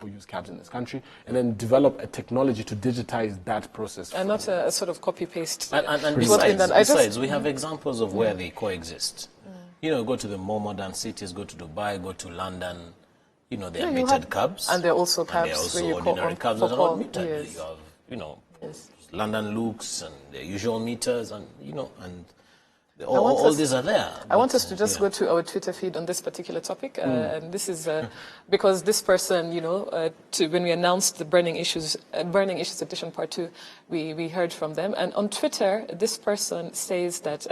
people use cabs in this country, and then develop a technology to digitize that process. And not a sort of copy-paste. And besides, we have examples of where they coexist. You know, go to the more modern cities, go to Dubai, go to London. You know, they are metered cabs. And they're also cabs. And they're also ordinary cabs that are not metered. Yes. You have, you know, London Looks and their usual meters, and, you know, and all these are there. I want us to just go to our Twitter feed on this particular topic. And this is because this person, you know, when we announced the Burning Issues Edition Part 2, we heard from them. And on Twitter, this person says that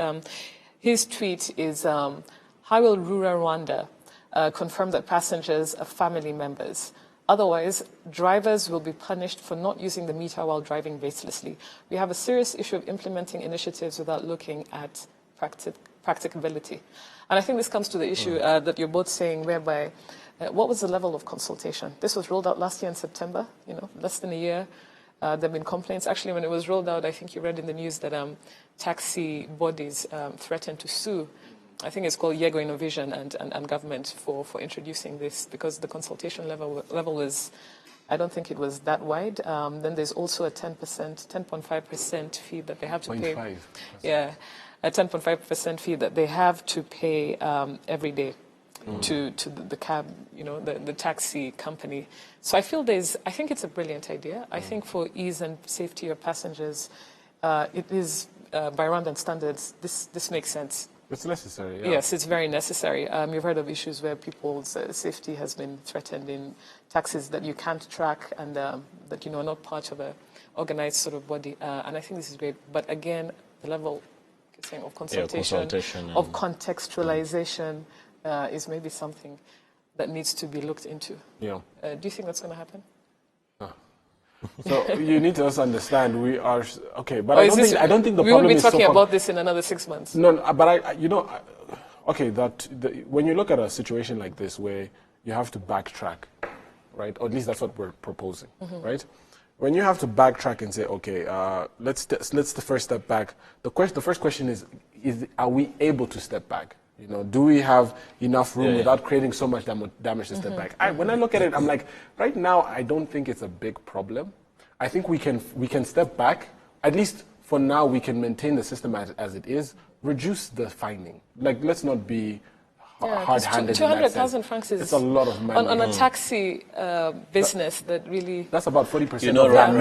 his tweet is, how will rural Rwanda confirm that passengers are family members? Otherwise, drivers will be punished for not using the meter while driving baselessly. We have a serious issue of implementing initiatives without looking at practicability. And I think this comes to the issue that you're both saying, whereby what was the level of consultation? This was rolled out last year in September, you know, less than a year. There have been complaints. Actually, when it was rolled out, I think you read in the news that taxi bodies threatened to sue, I think it's called Yego Innovation and government for introducing this, because the consultation level was, I don't think it was that wide. Then there's also a 10.5% fee that they have to pay. 0.5%. Yeah, a 10.5% fee that they have to pay every day to the cab, you know, the taxi company. So I think it's a brilliant idea. I think for ease and safety of passengers, it is, by Rwandan standards, this makes sense. It's necessary. Yeah. Yes, it's very necessary. You've heard of issues where people's safety has been threatened in taxis that you can't track and that, you know, are not part of a organized sort of body. And I think this is great. But again, the level of consultation of contextualization is maybe something that needs to be looked into. Yeah. Do you think that's going to happen? So you need to also understand we are okay, but I don't think the problem is so. We will be talking about this in another 6 months. No, but okay, when you look at a situation like this where you have to backtrack, right? Or at least that's what we're proposing, right? When you have to backtrack and say, okay, let's the first step back. The first question is are we able to step back? You know, do we have enough room without creating so much damage to step back? When I look at it, I'm like, right now, I don't think it's a big problem. I think we can step back. At least for now, we can maintain the system as it is, reduce the fining. Like, let's not be hard-handed. 200,000 francs is a lot of money on a taxi business that really. That's about 40% of that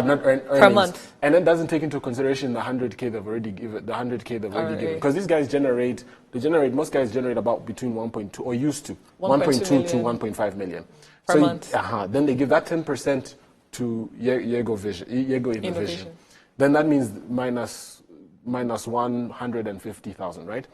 net earnings per month, and it doesn't take into consideration the 100K they've already given. The 100K they've already given, because these guys most guys generate about between 1.2 or used to 1.2 to 1.5 million per month. Then they give that 10% to Yego Innovation. Then that means minus 150,000, right?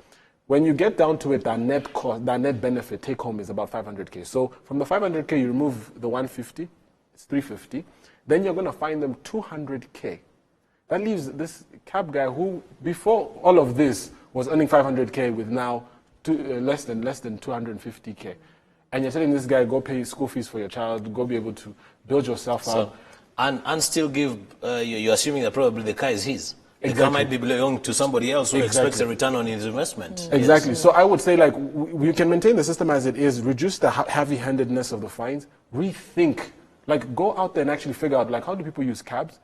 When you get down to it, that net benefit take home is about 500K. So from the 500K, you remove the 150, it's 350. Then you're going to find them 200K. That leaves this cab guy who, before all of this, was earning 500K with now less than 250K. And you're telling this guy, go pay school fees for your child, go be able to build yourself out. And still give, you're assuming that probably the car is his. The car might be belonging to somebody else who expects a return on his investment. Exactly. Yes. So I would say, like, we can maintain the system as it is, reduce the heavy-handedness of the fines, rethink, like, go out there and actually figure out, like, how do people use cabs?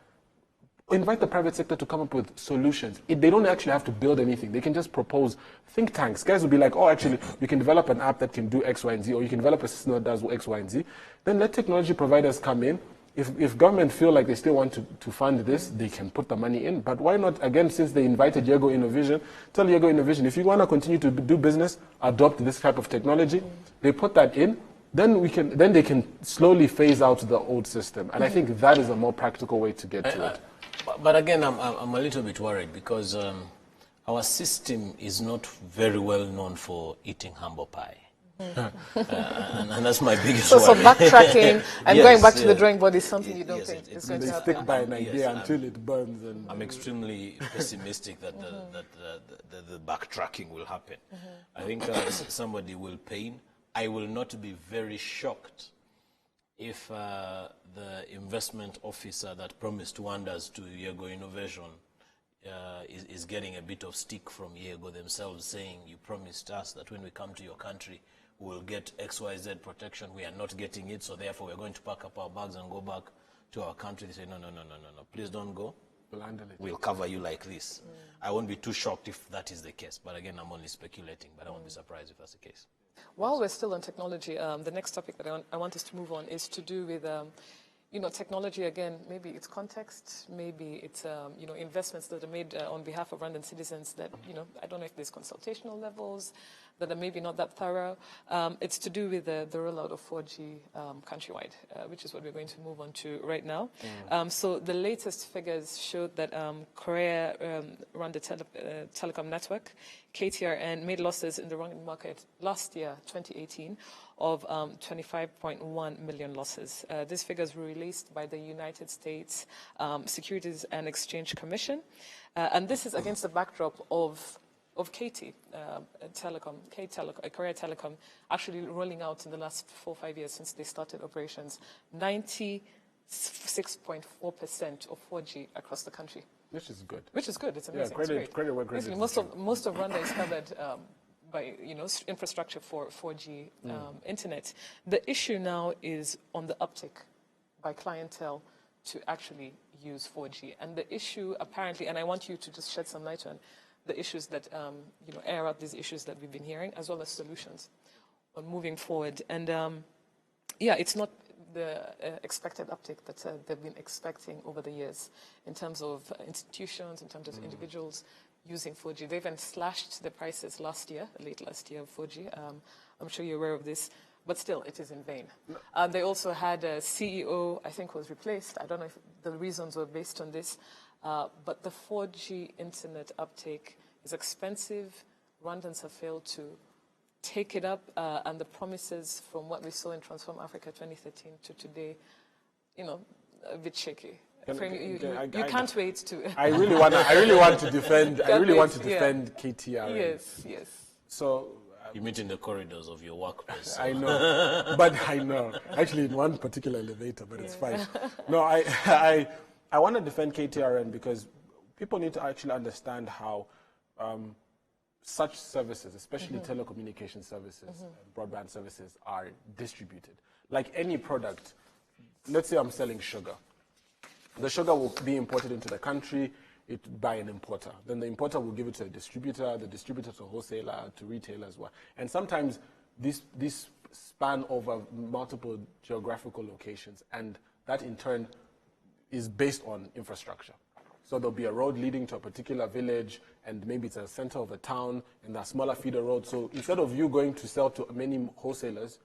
Invite the private sector to come up with solutions. They don't actually have to build anything. They can just propose think tanks. Guys will be like, oh, actually, you can develop an app that can do X, Y, and Z, or you can develop a system that does X, Y, and Z. Then let technology providers come in. If government feel like they still want to fund this, they can put the money in. But why not, again, since they invited Yego Innovation, tell Yego Innovation, if you want to continue to do business, adopt this type of technology. They put that in. Then they can slowly phase out the old system. And I think that is a more practical way to get to it. But again, I'm a little bit worried because our system is not very well known for eating humble pie. And that's my biggest worry. So backtracking and going back to the drawing board is something you don't think is going to happen. They stick by an idea until it burns. And I'm extremely pessimistic that the backtracking will happen. I think somebody will pay. I will not be very shocked if the investment officer that promised wonders to Yego Innovation is getting a bit of stick from Yego themselves, saying, you promised us that when we come to your country, we'll get XYZ protection. We are not getting it, so therefore we're going to pack up our bags and go back to our country. They say, no, please don't go. We'll cover you like this. I won't be too shocked if that is the case. But again, I'm only speculating, but I won't be surprised if that's the case. While we're still on technology, the next topic that I want us to move on is to do with, technology again. Maybe it's context, maybe it's, investments that are made on behalf of Rwandan citizens that, I don't know if there's consultational levels that are maybe not that thorough. It's to do with the rollout of 4G countrywide, which is what we're going to move on to right now. So the latest figures showed that Korea Rwanda Telecom Network, KTRN, made losses in the Rwandan market last year, 2018, of 25.1 million losses. These figures were released by the United States Securities and Exchange Commission. And this is against the backdrop of KT Telecom, Korea Telecom, actually rolling out in the last 4 or 5 years since they started operations, 96.4% of 4G across the country. Which is good. Which is good. It's amazing. Yeah, credit where credit is most of Rwanda is covered by infrastructure for 4G internet. The issue now is on the uptick by clientele to actually use 4G, and the issue apparently, and I want you to just shed some light on the issues that air out these issues that we've been hearing, as well as solutions on moving forward. And it's not the expected uptick that they've been expecting over the years in terms of institutions, in terms of individuals using 4G. They even slashed the prices late last year of 4G. I'm sure you're aware of this, but still, it is in vain. They also had a CEO, I think, was replaced. I don't know if the reasons were based on this, but the 4G internet uptake is expensive. Rwandans have failed to take it up, and the promises from what we saw in Transform Africa 2013 to today, a bit shaky. You can't wait to. I really want to defend. KTRN. Yes. So. You meet in the corridors of your workplace. So. I know, but I know. Actually, in one particular elevator, but it's fine. No, I want to defend KTRN because people need to actually understand how such services, especially telecommunication services, broadband services, are distributed. Like any product, let's say I'm selling sugar. The sugar will be imported into the country by an importer. Then the importer will give it to a distributor, the distributor to a wholesaler, to retailer as well. And sometimes these span over multiple geographical locations, and that in turn is based on infrastructure. So there'll be a road leading to a particular village, and maybe it's a center of a town, and there are smaller feeder roads. So instead of you going to sell to many wholesalers,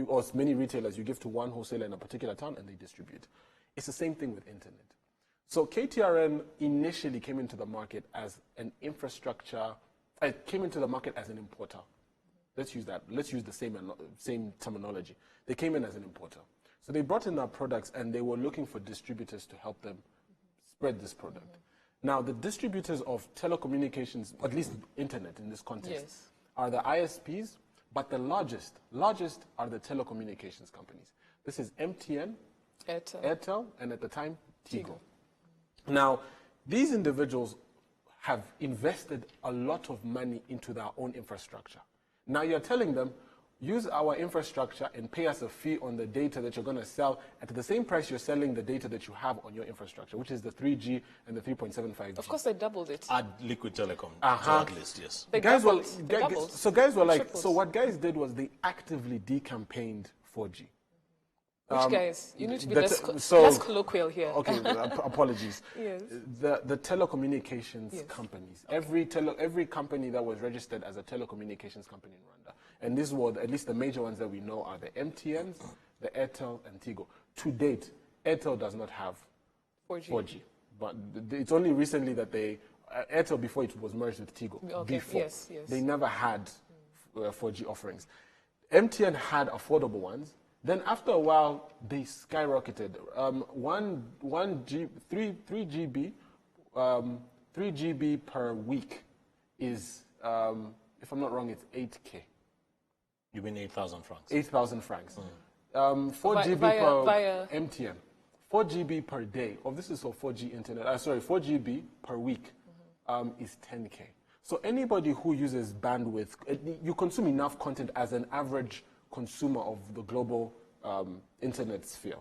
or many retailers, you give to one wholesaler in a particular town, and they distribute. It's the same thing with internet. So KTRN initially came into the market as an infrastructure. It came into the market as an importer. Let's use that. Let's use the same terminology. They came in as an importer. So they brought in our products, and they were looking for distributors to help them spread this product. Now, the distributors of telecommunications, at least internet in this context, are the ISPs, but the largest are the telecommunications companies. This is MTN, Airtel, and at the time, Tigo. Now, these individuals have invested a lot of money into their own infrastructure. Now you're telling them, use our infrastructure and pay us a fee on the data that you're going to sell at the same price you're selling the data that you have on your infrastructure, which is the 3G and the 3.75G. Of course, they doubled it. Add Liquid Telecom at least, yes. Guys were like, so what guys did was they actively decampaigned 4G. Which guys? You need to be less colloquial here. Okay, apologies. Yes. The telecommunications companies. Okay. Every company that was registered as a telecommunications company in Rwanda, and these were at least the major ones that we know are the MTNs, the Airtel, and Tigo. To date, Airtel does not have 4G. But it's only recently that Airtel, before it was merged with Tigo, they never had 4G offerings. MTN had affordable ones. Then after a while, they skyrocketed. 3 GB per week is, if I'm not wrong, it's 8K. You mean 8,000 francs? 8,000 francs. 4 GB per MTN. 4 GB per day. This is for 4G internet. 4 GB per week is 10K. So anybody who uses bandwidth, you consume enough content as an average consumer of the global internet sphere.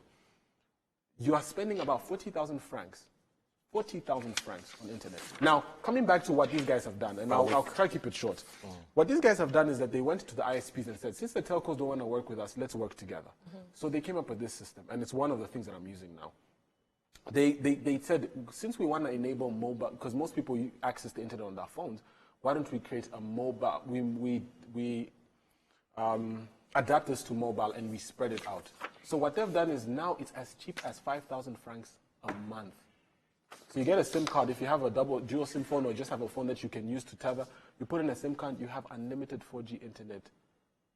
You are spending about 40,000 francs. 40,000 francs on internet. Now, coming back to what these guys have done, and I'll try to keep it short. What these guys have done is that they went to the ISPs and said, since the telcos don't want to work with us, let's work together. So they came up with this system, and it's one of the things that I'm using now. They said, since we want to enable mobile, because most people access the internet on their phones, why don't we create a mobile, we adapt this to mobile and we spread it out. So what they've done is now it's as cheap as 5,000 francs a month. So you get a SIM card. If you have a dual SIM phone or just have a phone that you can use to tether, you put in a SIM card, you have unlimited 4G internet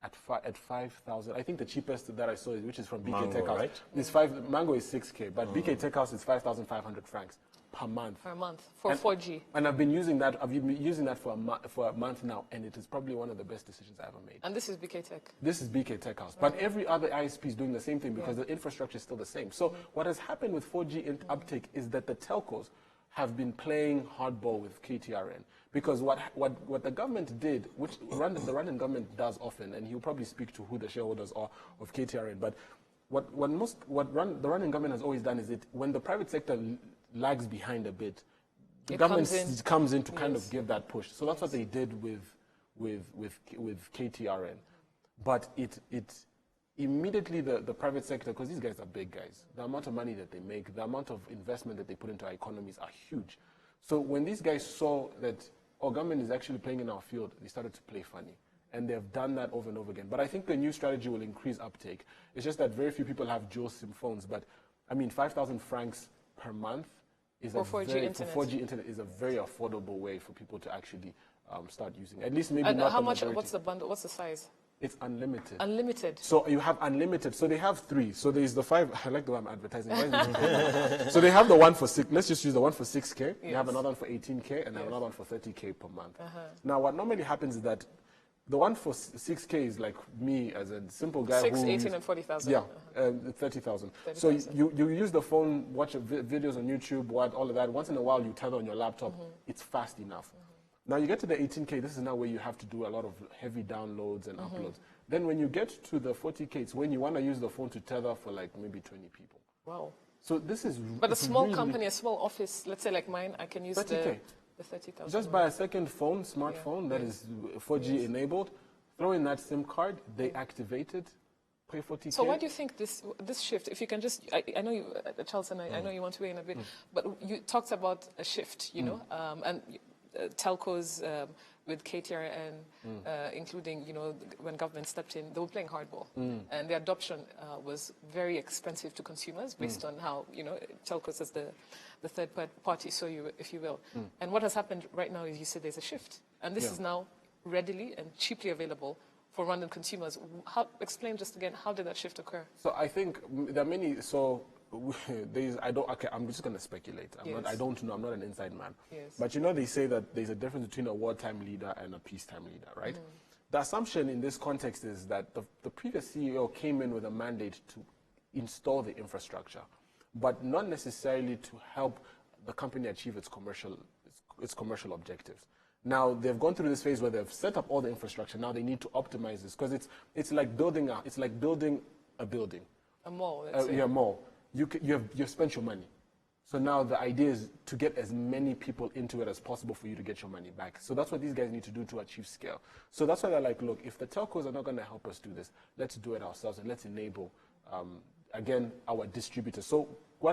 at 5,000. I think the cheapest that I saw, which is from BK Mango, Tech House, right? is Mango is 6K, but BK Tech House is 5,500 francs per month. Per month for 4G. And I've been using that. I've been using that for a month now, and it is probably one of the best decisions I ever made. And this is BK Tech. This is BK Tech House, but every other ISP is doing the same thing because the infrastructure is still the same. So what has happened with 4G uptake is that the telcos have been playing hardball with KTRN, because what the government did, which the Rwandan government does often, and he'll probably speak to who the shareholders are of KTRN, but what the Rwandan government has always done is when the private sector lags behind a bit, the government comes in to kind of give that push. So that's what they did with KTRN, but it immediately the private sector, because these guys are big guys, the amount of money that they make, the amount of investment that they put into our economies are huge. So when these guys saw that our government is actually playing in our field, they started to play funny. And they've done that over and over again. But I think the new strategy will increase uptake. It's just that very few people have dual SIM phones. But I mean, 5,000 francs per month is for 4G internet is a very affordable way for people to actually start using. At least maybe and not. How much? What's the bundle? What's the size? It's unlimited. Unlimited. So you have unlimited. So they have three. So there's the 5. I like the way I'm advertising. So they have the one for 6. Let's just use the one for 6K. Yes. You have another one for 18K and another one for 30K per month. Now, what normally happens is that the one for 6K is like me as a simple guy 6, 18, and 40,000. Yeah, 30,000. So you use the phone, watch videos on YouTube, all of that. Once in a while, you tether on your laptop. It's fast enough. Now you get to the 18K, this is now where you have to do a lot of heavy downloads and uploads. Then when you get to the 40K, it's when you want to use the phone to tether for like maybe 20 people. Wow. So this is... But a small company, a small office, let's say like mine, I can use 30K. The 30,000. Just buy a second phone, smartphone that is 4G enabled, throw in that SIM card, they activate it, pay 40K. So why do you think this shift, if you can just, I know you, Charles, and I know you want to weigh in a bit, but you talked about a shift, you know, and telcos with KTRN, including, you know, when government stepped in, they were playing hardball. And the adoption was very expensive to consumers based on how, you know, telcos as the third party, so if you will. And what has happened right now is you said there's a shift. And this is now readily and cheaply available for Rwandan consumers. Explain just again, how did that shift occur? So I think there are many, I'm just going to speculate. I don't know, I'm not an inside man. Yes. But you know, they say that there's a difference between a wartime leader and a peacetime leader, right? The assumption in this context is that the previous CEO came in with a mandate to install the infrastructure, but not necessarily to help the company achieve its commercial objectives. Now they've gone through this phase where they've set up all the infrastructure. Now they need to optimize this, because it's like building a building. A mall. Let's say. Yeah, a mall. You've spent your money. So now the idea is to get as many people into it as possible for you to get your money back. So that's what these guys need to do to achieve scale. So that's why they're like, look, if the telcos are not going to help us do this, let's do it ourselves and let's enable, again, our distributors. So what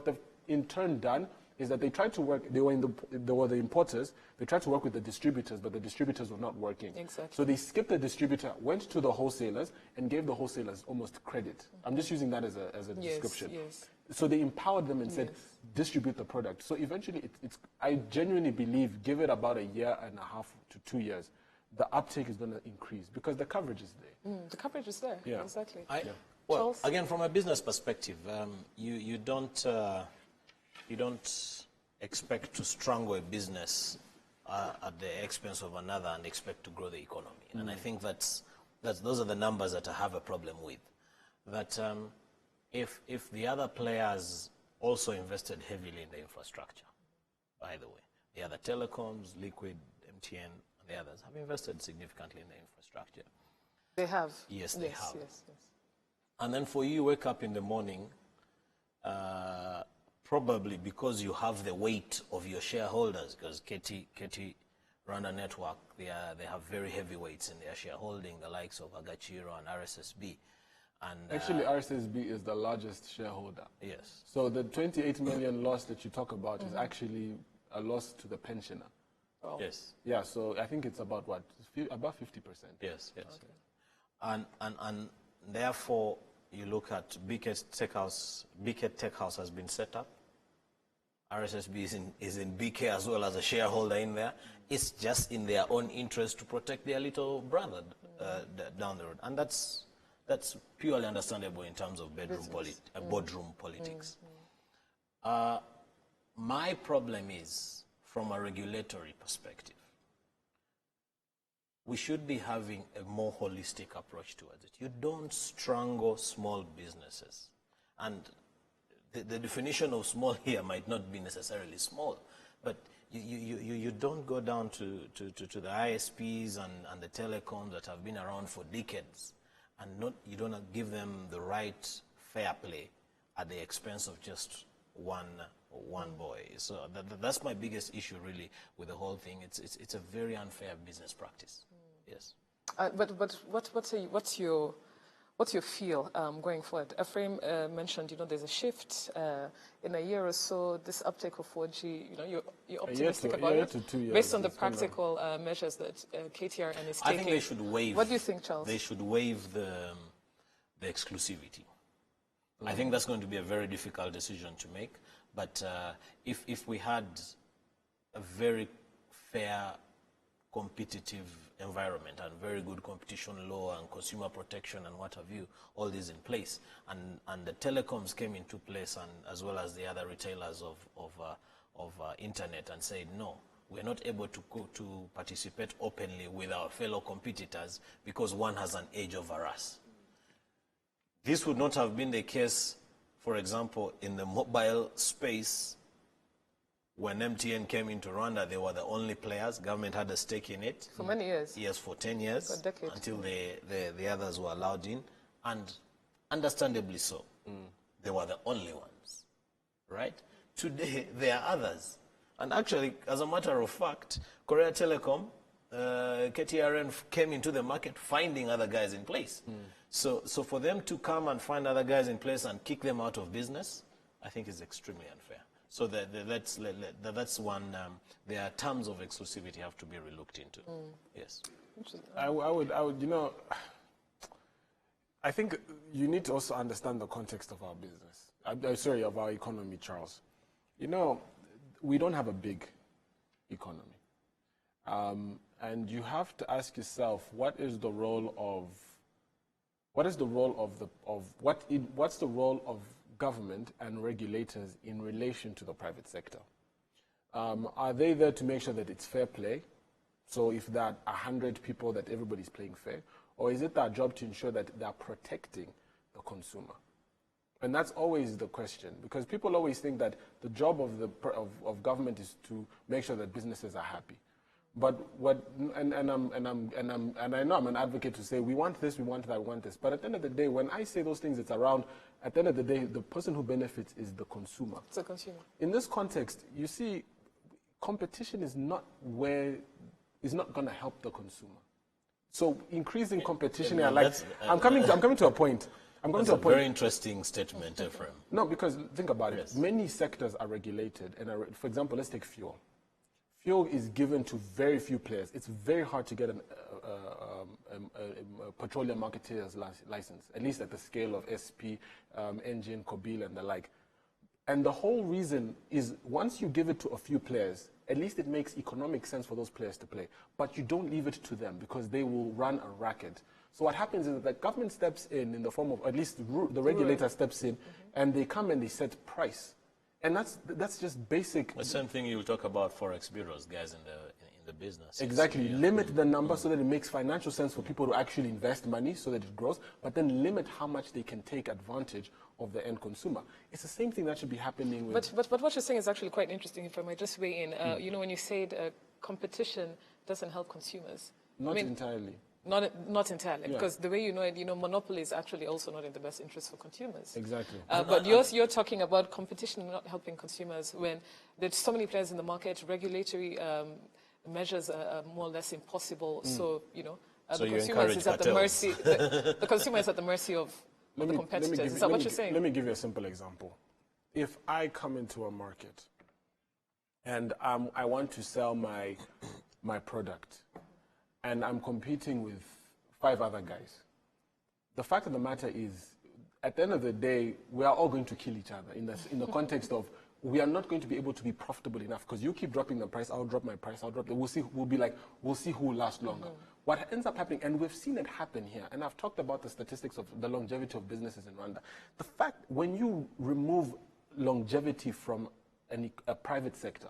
they've in turn done is that they tried to work, they were the importers, they tried to work with the distributors, but the distributors were not working. Exactly. So they skipped the distributor, went to the wholesalers, and gave the wholesalers almost credit. I'm just using that as a description. Yes. So they empowered them and said, distribute the product. So eventually, I genuinely believe, give it about 1.5 years to 2 years, the uptake is going to increase because the coverage is there. The coverage is there, exactly. Well, again, from a business perspective, you don't expect to strangle a business at the expense of another and expect to grow the economy. And I think those are the numbers that I have a problem with. That if the other players also invested heavily in the infrastructure, by the way, the other telecoms, Liquid, MTN, and the others, have invested significantly in the infrastructure. They have. Yes, they have. Yes, yes. And then for you, wake up in the morning, probably because you have the weight of your shareholders, because KT Rwanda Network, they have very heavy weights in their shareholding, the likes of Agachiro and RSSB. And actually, RSSB is the largest shareholder. Yes. So the 28 million loss that you talk about is actually a loss to the pensioner. Oh. Yes. Yeah, so I think it's about what? About 50%. Yes, yes. Okay. And therefore, you look at BK Tech House has been set up. RSSB is in BK as well as a shareholder in there. It's just in their own interest to protect their little brother down the road. And that's purely understandable in terms of boardroom politics. My problem is, from a regulatory perspective, we should be having a more holistic approach towards it. You don't strangle small businesses. And the definition of small here might not be necessarily small, but you don't go down to the ISPs and the telecoms that have been around for decades, and you don't give them the right fair play at the expense of just one boy. So that's my biggest issue really with the whole thing. It's a very unfair business practice. Yes. But what's your feel going forward? Ephraim mentioned, there's a shift in a year or so. This uptake of 4G, you're optimistic about it, 2 years, based on the practical measures that KTRN is taking. I think they should waive. What do you think, Charles? They should waive the exclusivity. I think that's going to be a very difficult decision to make. But if we had a very fair, competitive environment and very good competition law and consumer protection and what have you, all these in place, and the telecoms came into place, and as well as the other retailers of internet, and said no, we're not able to participate openly with our fellow competitors because one has an edge over us. This would not have been the case, for example, in the mobile space. When MTN came into Rwanda, they were the only players. Government had a stake in it. For many years. Yes, for 10 years. For a decade. Until the others were allowed in. And understandably so. They were the only ones. Right? Today, there are others. And actually, as a matter of fact, Korea Telecom, KTRN came into the market finding other guys in place. So for them to come and find other guys in place and kick them out of business, I think is extremely unfair. So that's one. Their terms of exclusivity have to be relooked into. Yes. I would. I think you need to also understand the context of our business. Of our economy, Charles. We don't have a big economy, and you have to ask yourself, what's the role of government and regulators in relation to the private sector? Are they there to make sure that it's fair play? So if there are 100 people, that everybody's playing fair? Or is it their job to ensure that they're protecting the consumer? And that's always the question, because people always think that the job of government is to make sure that businesses are happy. But I know I'm an advocate to say we want this, we want that, we want this. But at the end of the day, when I say those things, it's around. At the end of the day, the person who benefits is the consumer. It's the consumer. In this context, you see, competition is not going to help the consumer. So increasing competition, I'm coming to a point. That's a very interesting statement, Ephraim. No, because think about Yes. it. Many sectors are regulated, and for example, let's take fuel. Fuel is given to very few players. It's very hard to get a petroleum marketeer's license, at least at the scale of SP, Engine, Kobil, and the like. And the whole reason is, once you give it to a few players, at least it makes economic sense for those players to play. But you don't leave it to them, because they will run a racket. So what happens is that the government steps in the form of, at least the regulator steps in, and they come and they set price. And that's just basic. The same thing you talk about forex bureaus, guys in the business. Exactly. Limit the number so that it makes financial sense for people to actually invest money so that it grows, but then limit how much they can take advantage of the end consumer. It's the same thing that should be happening with... But what you're saying is actually quite interesting, if I might just weigh in. You know, when you said competition doesn't help consumers. Not entirely. Not entirely, because the way you know it, monopoly is actually also not in the best interest for consumers. Exactly. But you're talking about competition not helping consumers when there's so many players in the market, regulatory measures are more or less impossible. So, So the you consumer is at the cartels. mercy. The consumer is at the mercy of the competitors. Is that what you're saying? Let me give you a simple example. If I come into a market and I want to sell my product, and I'm competing with 5 other guys, the fact of the matter is, at the end of the day, we are all going to kill each other in the context of we are not going to be able to be profitable enough because you keep dropping the price, I'll drop my price, I'll drop it. We'll see who will last longer. What ends up happening, and we've seen it happen here, and I've talked about the statistics of the longevity of businesses in Rwanda. The fact, when you remove longevity from a private sector,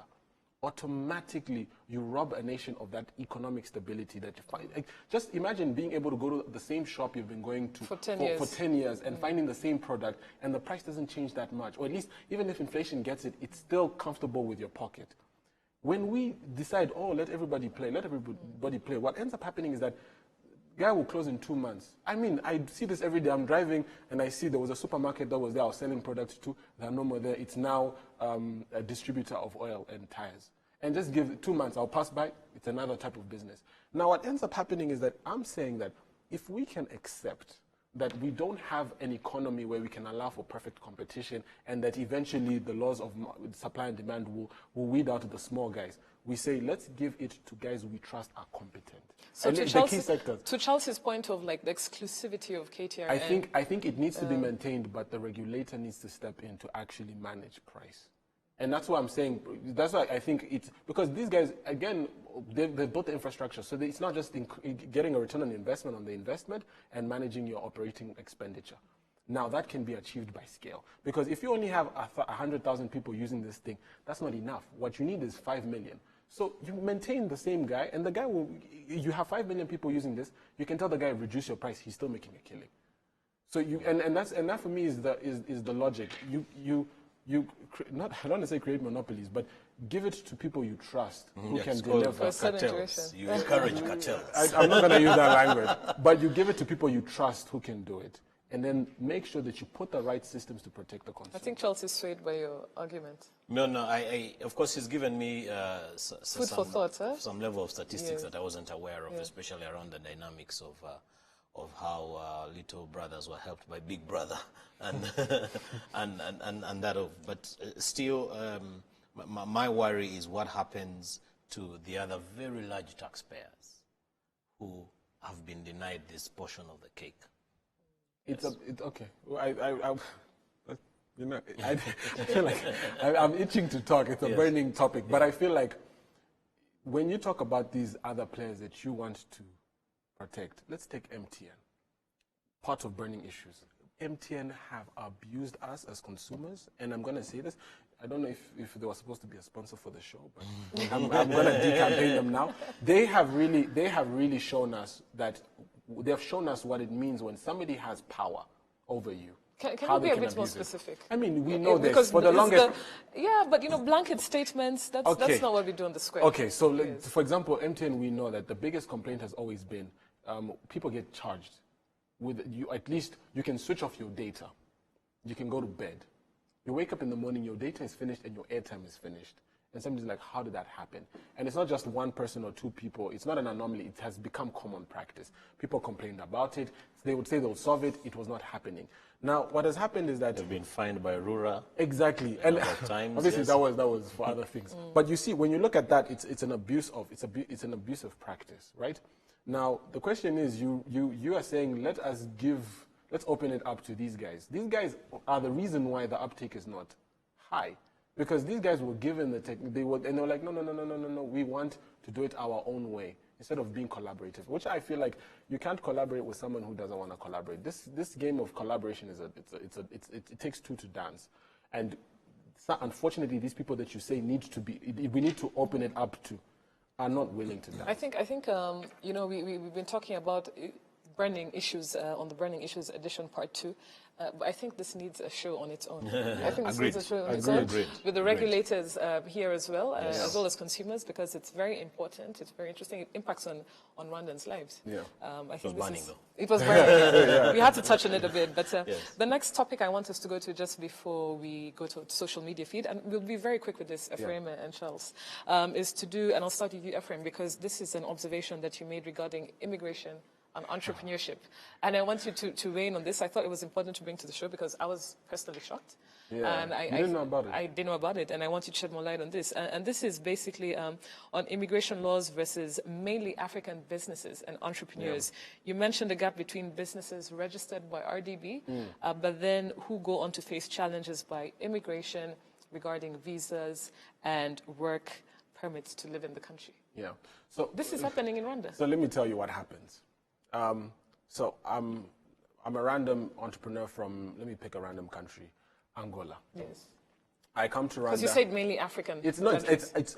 automatically you rob a nation of that economic stability that you find. Just imagine being able to go to the same shop you've been going to for 10 years and finding the same product, and the price doesn't change that much, or at least even if inflation gets it, it's still comfortable with your pocket. When we decide, oh, let everybody play, what ends up happening is that guy will close in 2 months. I mean, I see this every day. I'm driving and I see there was a supermarket that was there. I was selling products to. There are no more there. It's now a distributor of oil and tires. And just give it 2 months. I'll pass by. It's another type of business. Now, what ends up happening is that I'm saying that if we can accept that we don't have an economy where we can allow for perfect competition and that eventually the laws of supply and demand will weed out the small guys, we say, let's give it to guys we trust are competent. So and to Chelsea's point of like the exclusivity of KTR, I think it needs to be maintained, but the regulator needs to step in to actually manage price. And that's what I'm saying. That's why I think it's because these guys, again, they've built the infrastructure. So it's not just getting a return on investment on the investment and managing your operating expenditure. Now, that can be achieved by scale. Because if you only have 100,000 people using this thing, that's not enough. What you need is 5 million. So you maintain the same guy, and the guy will, you have 5 million people using this, you can tell the guy, reduce your price, he's still making a killing. So that for me is the logic. I don't want to say create monopolies, but give it to people you trust who can deliver. Cartels. You encourage cartels. I'm not going to use that language, but you give it to people you trust who can do it, and then make sure that you put the right systems to protect the consumer. I think Charles is swayed by your argument. No, I of course, he's given me food for thought, some level of statistics that I wasn't aware of, especially around the dynamics of how little brothers were helped by big brother, and and that of. But still, my worry is what happens to the other very large taxpayers who have been denied this portion of the cake. It's okay. I feel like I'm itching to talk. It's a burning topic, but I feel like when you talk about these other players that you want to protect, let's take MTN. Part of burning issues. MTN have abused us as consumers, and I'm going to say this. I don't know if they were supposed to be a sponsor for the show, but I'm going to decampaign them now. They have really shown us that they've shown us what it means when somebody has power over you. Can you be a bit more specific? I mean, we know this for the longest. But blanket statements. That's not what we do on the square. Okay, so for example, MTN, we know that the biggest complaint has always been people get charged. With you, at least you can switch off your data. You can go to bed. You wake up in the morning, your data is finished and your airtime is finished. And somebody's like, how did that happen? And it's not just one person or 2 people. It's not an anomaly. It has become common practice. People complained about it. They would say they'll solve it. It was not happening. Now, what has happened is that they've been fined by Rura. Exactly, and times, obviously that was for other things. But you see, when you look at that, it's an abusive practice, right? Now, the question is, you are saying, let's open it up to these guys. These guys are the reason why the uptake is not high. Because these guys were given and they were like, no, we want to do it our own way, instead of being collaborative, which I feel like you can't collaborate with someone who doesn't want to collaborate. This game of collaboration it takes 2 to dance. And unfortunately, these people that you say we need to open it up to, are not willing to dance. I think you know, we've been talking about burning issues on the Burning Issues edition part 2. But I think this needs a show on its own. I think this needs a show on its own with the regulators here as well as consumers, because it's very important. It's very interesting. It impacts on Rwandans' lives. Yeah. I think it was burning, though. It was burning. We had to touch on it a bit. But the next topic I want us to go to just before we go to social media feed, and we'll be very quick with this, Ephraim and Charles, is to do, and I'll start with you, Ephraim, because this is an observation that you made regarding immigration and entrepreneurship. And I want you to weigh in on this. I thought it was important to bring to the show because I was personally shocked. Yeah. And I didn't know about it. I didn't know about it, and I want you to shed more light on this. And this is basically on immigration laws versus mainly African businesses and entrepreneurs. You mentioned the gap between businesses registered by RDB, but then who go on to face challenges by immigration regarding visas and work permits to live in the country. Yeah. So this is happening in Rwanda. So let me tell you what happens. So I'm a random entrepreneur from, let me pick a random country, Angola. Yes. I come to Rwanda. Because you said mainly African. It's not. It's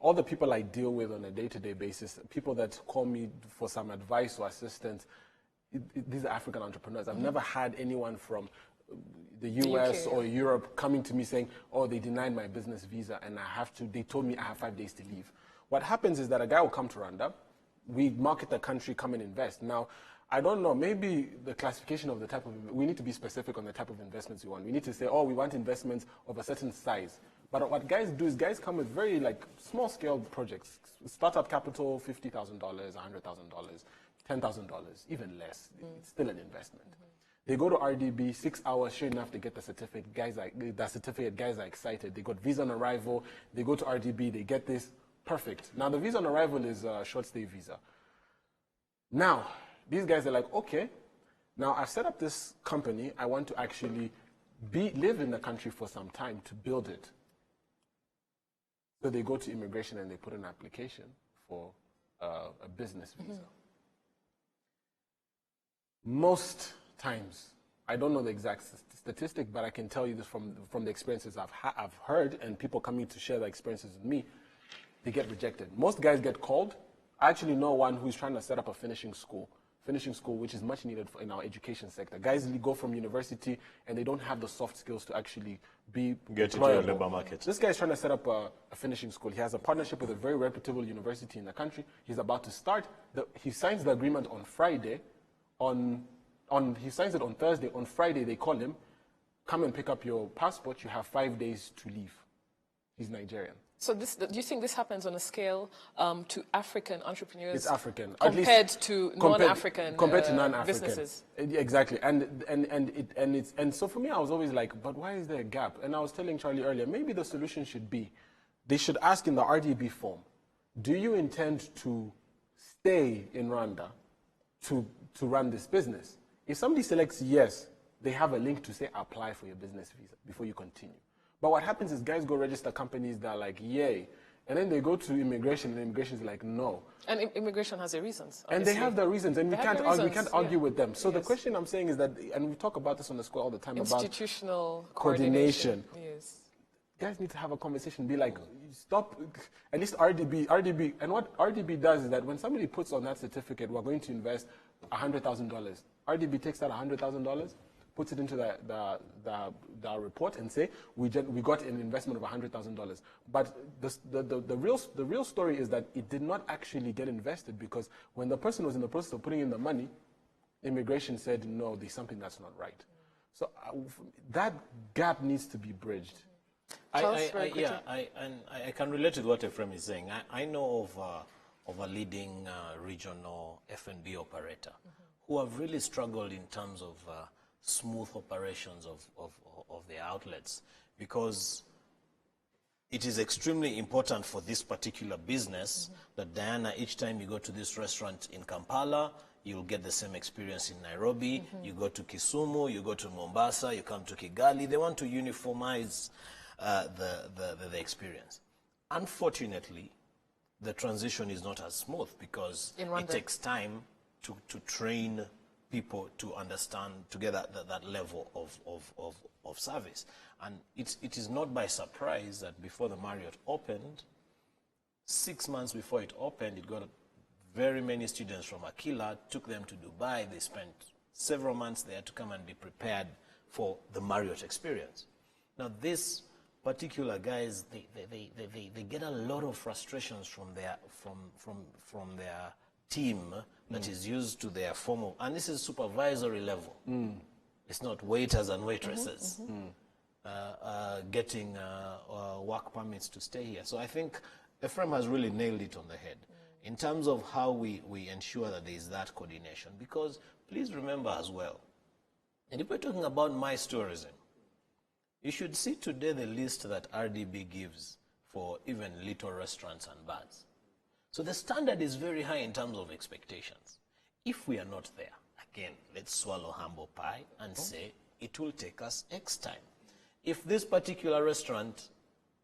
all the people I deal with on a day-to-day basis. People that call me for some advice or assistance. These are African entrepreneurs. I've never had anyone from the US or Europe coming to me saying, "Oh, they denied my business visa and I have to." They told me I have 5 days to leave. What happens is that a guy will come to Rwanda. We market the country, come and invest. Now, I don't know, maybe the classification of the type of, we need to be specific on the type of investments we want. We need to say, oh, we want investments of a certain size. But what guys do is guys come with very small scale projects. Startup capital, $50,000, $100,000, $10,000, even less. It's still an investment. They go to RDB, 6 hours, sure enough, they get the certificate. Guys are excited. They got visa on arrival. They go to RDB, they get this. Perfect. Now, the visa on arrival is a short-stay visa. Now, these guys are like, okay, now I've set up this company. I want to actually live in the country for some time to build it. So they go to immigration and they put an application for a business visa. Most times, I don't know the exact statistic, but I can tell you this from the experiences I've heard and people coming to share their experiences with me. They get rejected. Most guys get called. I actually know one who's trying to set up a finishing school, which is much needed in our education sector. Guys go from university and they don't have the soft skills to actually get into the labor market. This guy's trying to set up a finishing school. He has a partnership with a very reputable university in the country. He's about to start. He signs the agreement on Friday. He signs it on Thursday. On Friday, they call him, come and pick up your passport. You have 5 days to leave. He's Nigerian. So do you think this happens on a scale to African entrepreneurs? It's African. Compared to non-African businesses? Exactly. And so for me, I was always like, but why is there a gap? And I was telling Charlie earlier, maybe the solution should be, they should ask in the RDB form, do you intend to stay in Rwanda to run this business? If somebody selects yes, they have a link to say apply for your business visa before you continue. But what happens is guys go register companies that are like, yay. And then they go to immigration, and immigration is like, no. And immigration has their reasons. Obviously. And they have their reasons, and we can't argue with them. So the question I'm saying is that, and we talk about this on the square all the time, institutional about coordination. Yes. Guys need to have a conversation, be like, stop, at least RDB. And what RDB does is that when somebody puts on that certificate, we're going to invest $100,000. RDB takes that $100,000, puts it into the report and say, we got an investment of $100,000. But the real story is that it did not actually get invested, because when the person was in the process of putting in the money, immigration said, no, there's something that's not right. So that gap needs to be bridged. I can relate to what Ephraim is saying. I know of a leading regional F&B operator who have really struggled in terms of smooth operations of their outlets, because it is extremely important for this particular business that, Diana, each time you go to this restaurant in Kampala, you'll get the same experience in Nairobi. You go to Kisumu, you go to Mombasa, you come to Kigali. They want to uniformize the experience. Unfortunately, the transition is not as smooth, because it takes time to train people to understand, to get that level of service. And it is not by surprise that before the Marriott opened, 6 months before it opened, it got very many students from Aquila, took them to Dubai. They spent several months there to come and be prepared for the Marriott experience. Now, these particular guys, they get a lot of frustrations from their team that is used to their formal, and this is supervisory level. It's not waiters and waitresses getting work permits to stay here. So I think Ephraim has really nailed it on the head in terms of how we ensure that there is that coordination. Because please remember as well, and if we're talking about MICE tourism, you should see today the list that RDB gives for even little restaurants and bars. So the standard is very high in terms of expectations. If we are not there, again, let's swallow humble pie and say it will take us X time. If this particular restaurant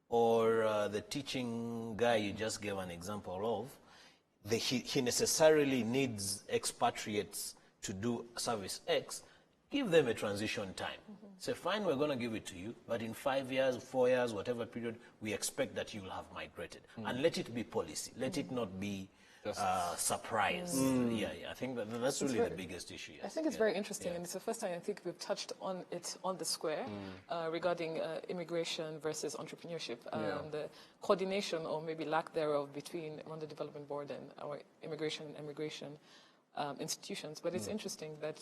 or the teaching guy you just gave an example of, he necessarily needs expatriates to do service X, give them a transition time. Say, fine, we're going to give it to you, but in 5 years, 4 years, whatever period, we expect that you will have migrated. And let it be policy. Let it not be surprise. Yeah, I think that's really the biggest issue. Yes. I think it's very interesting, and it's the first time I think we've touched on it on the square regarding immigration versus entrepreneurship, the coordination or maybe lack thereof between Rwanda Development Board and our immigration institutions. But it's interesting that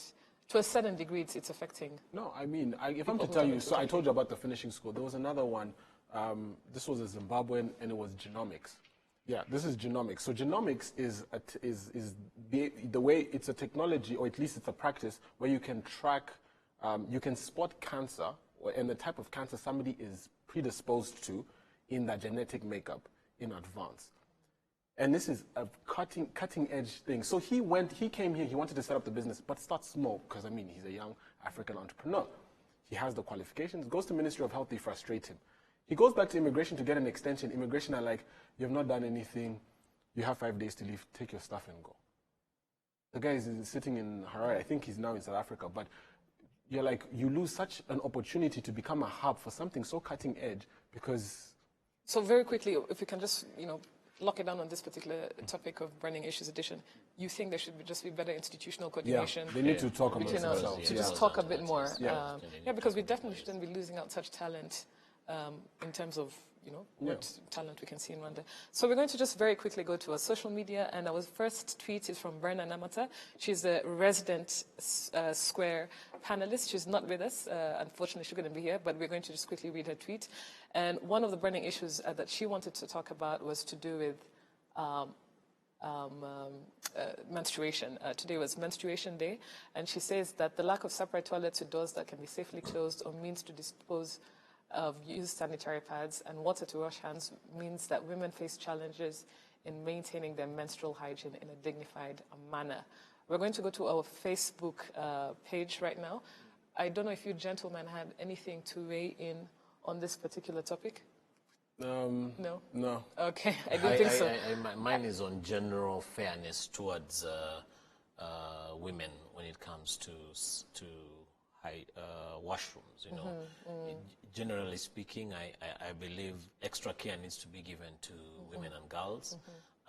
to a certain degree it's affecting. No, I mean, if I'm to tell you, so I told you about the finishing school. There was another one. This was a Zimbabwean, and it was genomics. Yeah, this is genomics. So genomics is the way it's a technology, or at least it's a practice where you can track, you can spot cancer and the type of cancer somebody is predisposed to in their genetic makeup in advance. And this is a cutting edge thing. So he came here, he wanted to set up the business, but start small, because I mean, he's a young African entrepreneur. He has the qualifications, goes to Ministry of Health, they frustrate him. He goes back to immigration to get an extension. Immigration are like, you have not done anything, you have 5 days to leave, take your stuff and go. The guy is sitting in Harare, I think he's now in South Africa, but you're like, you lose such an opportunity to become a hub for something so cutting edge because... So very quickly, if we can just, lock it down on this particular topic of Burning Issues Edition, you think there should just be better institutional coordination? Yeah, they need to talk amongst themselves. To just talk a bit more. Because we definitely shouldn't be losing out such talent in terms of, what talent we can see in Rwanda. So we're going to just very quickly go to our social media, and our first tweet is from Berna Namata. She's a resident Square panelist. She's not with us. Unfortunately, she couldn't be here, but we're going to just quickly read her tweet. And one of the burning issues that she wanted to talk about was to do with menstruation. Today was menstruation day, and she says that the lack of separate toilets with doors that can be safely closed or means to dispose of used sanitary pads and water to wash hands means that women face challenges in maintaining their menstrual hygiene in a dignified manner. We're going to go to our Facebook page right now. I don't know if you gentlemen had anything to weigh in on this particular topic. No? No. Okay, I didn't think so. Mine is on general fairness towards women when it comes to washrooms. Generally speaking, I believe extra care needs to be given to women and girls,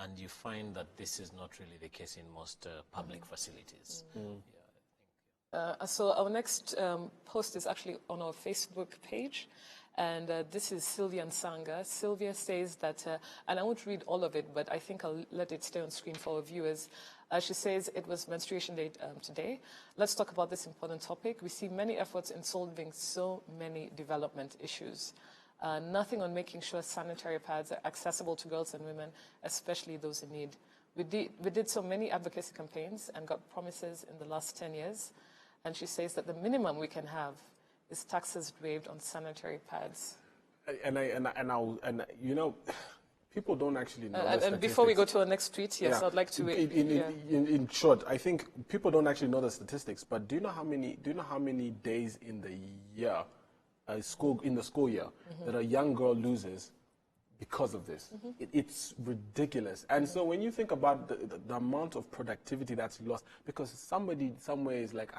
and you find that this is not really the case in most public facilities. So our next post is actually on our Facebook page. And this is Sylvia Nsanga. Sylvia says that, and I won't read all of it, but I think I'll let it stay on screen for our viewers. She says it was menstruation day today. Let's talk about this important topic. We see many efforts in solving so many development issues. Nothing on making sure sanitary pads are accessible to girls and women, especially those in need. We did so many advocacy campaigns and got promises in the last 10 years. And she says that the minimum we can have is taxes waived on sanitary pads. People don't actually know. And before we go to our next tweet, yes, I'd like to. In short, I think people don't actually know the statistics. But do you know how many days in the year, in the school year, that a young girl loses because of this? It's ridiculous. And so when you think about the amount of productivity that's lost, because somebody somewhere is like,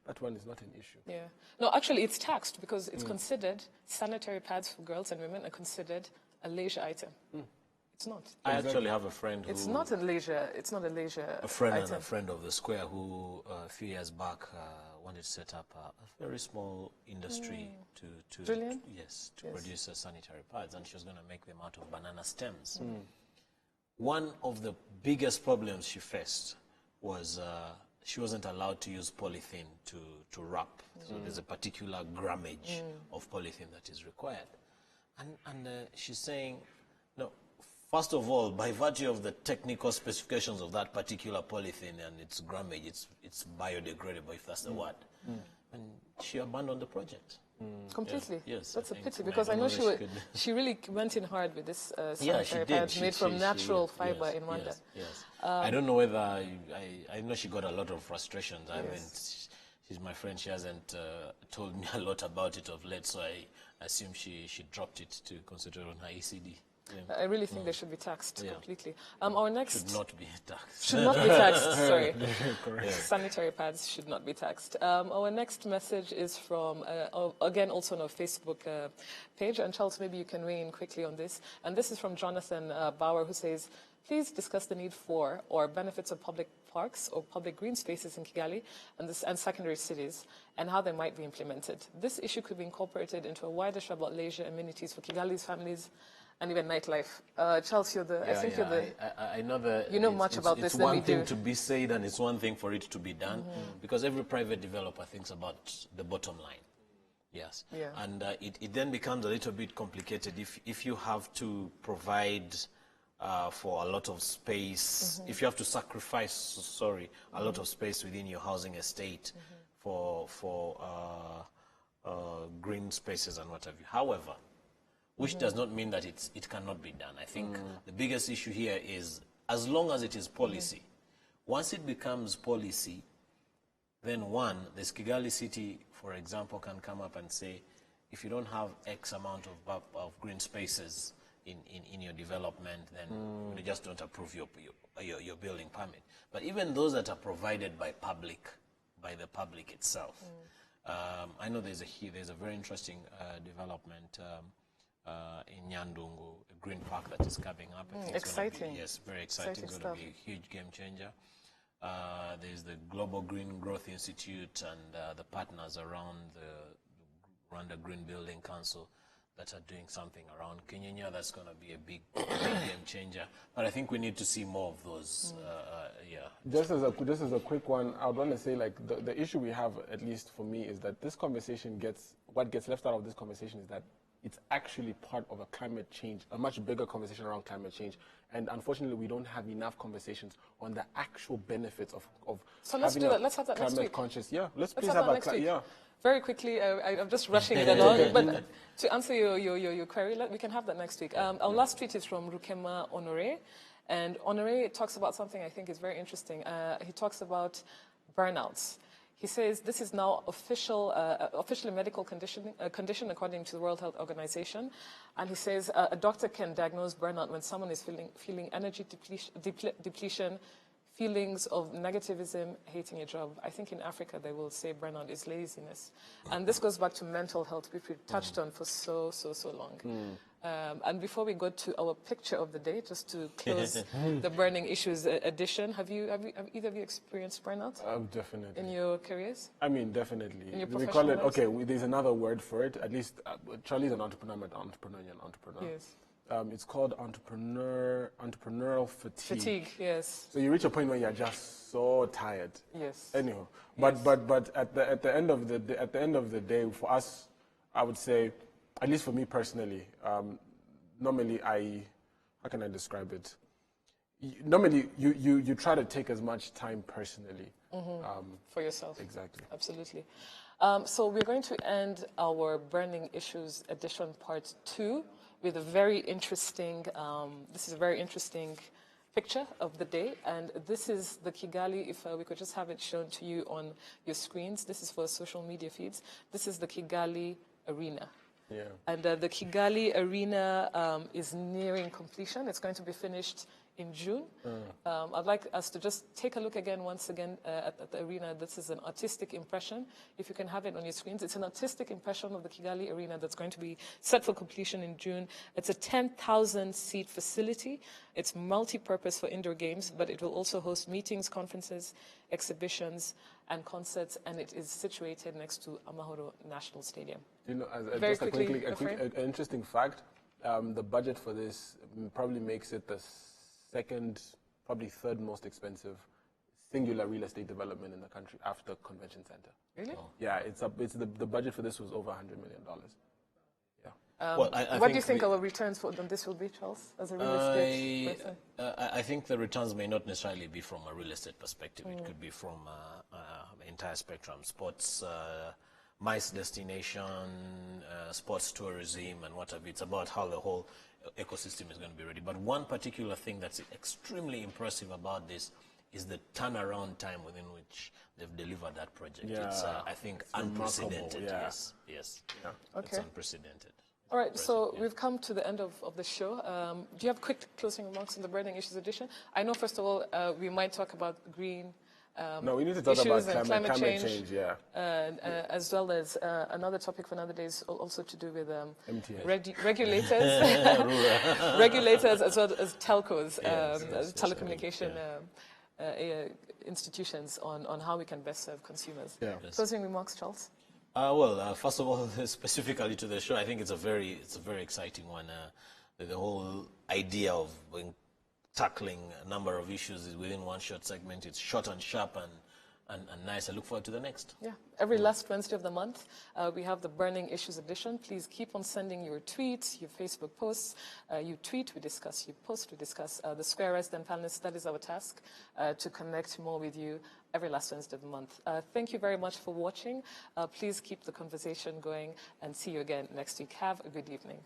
that one is not an issue. Yeah. No, actually, it's taxed because it's considered, sanitary pads for girls and women are considered a leisure item. It's not. I actually have a friend who... It's not a leisure. It's not a leisure. A friend item. and a friend of the square who a few years back wanted to set up a very small industry to Brilliant. yes, to produce sanitary pads, and she was going to make them out of banana stems. One of the biggest problems she faced was she wasn't allowed to use polythene to wrap. So there's a particular grammage of polythene that is required. And she's saying, no, first of all, by virtue of the technical specifications of that particular polythene and its grammage, it's biodegradable, if that's the word. And she abandoned the project. Completely. Yes, That's I a think pity, because I know she really went in hard with this sanitary pads made from natural fiber in Rwanda. Yes. I don't know whether I know she got a lot of frustrations. I haven't. She's my friend. She hasn't told me a lot about it of late, so I assume she dropped it to concentrate on her ECD. Yeah. I really think they should be taxed completely. Our next should not be taxed. Should not be taxed. Sorry, Correct. sanitary pads should not be taxed. Our next message is from again also on our Facebook page. And Charles, maybe you can weigh in quickly on this. And this is from Jonathan Bauer, who says, "Please discuss the need for or benefits of public parks or public green spaces in Kigali and secondary cities, and how they might be implemented. This issue could be incorporated into a wider show about leisure amenities for Kigali's families and even nightlife." Charles, you're the. I know that. You know much about this than we do. It's one thing to be said, and it's one thing for it to be done, because every private developer thinks about the bottom line. Yes. Yeah. And it then becomes a little bit complicated if you have to provide for a lot of space, if you have to sacrifice, a lot of space within your housing estate for green spaces and what have you. However, which does not mean that it cannot be done. I think the biggest issue here is, as long as it is policy, once it becomes policy, then the Kigali city, for example, can come up and say, if you don't have X amount of green spaces in your development, then we just don't approve your building permit. But even those that are provided by the public itself, I know there's a very interesting development in Nyandungu, a green park that is coming up. I think exciting. Yes, very exciting. It's going to be a huge game changer. There's the Global Green Growth Institute and the partners around the Rwanda Green Building Council that are doing something around Kenya. That's going to be a big game changer. But I think we need to see more of those. Just as a quick one, I would want to say, like, the issue we have, at least for me, is that this conversation what gets left out of this conversation is that it's actually part of a climate change, a much bigger conversation around climate change. And unfortunately, we don't have enough conversations on the actual benefits of so let's do that. Let's have that next week. Conscious. Yeah, let's please have that that next week. Yeah. Very quickly, I'm just rushing it along, but to answer your query, we can have that next week. Our last tweet is from Rukema Honoré, and Honoré talks about something I think is very interesting. He talks about burnouts. He says this is now officially medical condition according to the World Health Organization, and he says a doctor can diagnose burnout when someone is feeling energy depletion, feelings of negativism, hating a job. I think in Africa they will say burnout is laziness, and this goes back to mental health, which we've touched on for so long. And before we go to our picture of the day, just to close the burning issues edition, have either of you experienced burnout? Definitely. In your careers? I mean, definitely. In your we call it, professional okay, there's another word for it. At least Charlie's an entrepreneur, I'm an entrepreneur. Yes. It's called entrepreneurial fatigue. Fatigue, yes. So you reach a point where you're just so tired. Yes. Anyhow, but at the end of the day, for us, I would say, at least for me personally, normally how can I describe it? Normally, you try to take as much time personally. For yourself. Exactly. Absolutely. So we're going to end our Burning Issues edition part 2 with a very interesting, this is a very interesting picture of the day. And this is the Kigali, if we could just have it shown to you on your screens. This is for social media feeds. This is the Kigali Arena. Yeah. And the Kigali Arena is nearing completion. It's going to be finished in June. I'd like us to just take a look again, once again, at the arena. This is an artistic impression. If you can have it on your screens, it's an artistic impression of the Kigali Arena that's going to be set for completion in June. It's a 10,000-seat facility. It's multi-purpose for indoor games, but it will also host meetings, conferences, exhibitions, and concerts, and it is situated next to Amahoro National Stadium. You know, Very just quickly, an interesting fact, the budget for this probably makes it the second, probably third most expensive singular real estate development in the country after Convention Center. Really? Oh. Yeah, it's the budget for this was over $100 million. Yeah. Well, What do you think our returns on this will be, Charles, as a real estate person? I think the returns may not necessarily be from a real estate perspective. It could be from the entire spectrum: sports, MICE destination, sports tourism, and whatever. It's about how the whole ecosystem is going to be ready. But one particular thing that's extremely impressive about this is the turnaround time within which they've delivered that project. Yeah, it's, I think, unprecedented. yeah. Yes, yes. Yeah. Okay. It's unprecedented. All right, so we've come to the end of the show. Do you have quick closing remarks on the Burning Issues edition? I know, first of all, we might talk about green No, we need to talk about issues and climate change, yeah. as well as another topic for another day is also to do with MTA. regulators, regulators as well as telcos, Yes, telecommunication institutions on how we can best serve consumers. Yeah. Yes. Closing remarks, Charles? Well, first of all, specifically to the show, I think it's a very exciting one. The whole idea of tackling a number of issues is within one short segment. It's short and sharp and nice. I look forward to the next. Yeah, every last Wednesday of the month, we have the Burning Issues edition. Please keep on sending your tweets, your Facebook posts. You tweet, we discuss. You post, we discuss. The Square Resident panelists, that is our task, to connect more with you every last Wednesday of the month. Thank you very much for watching. Please keep the conversation going and see you again next week. Have a good evening.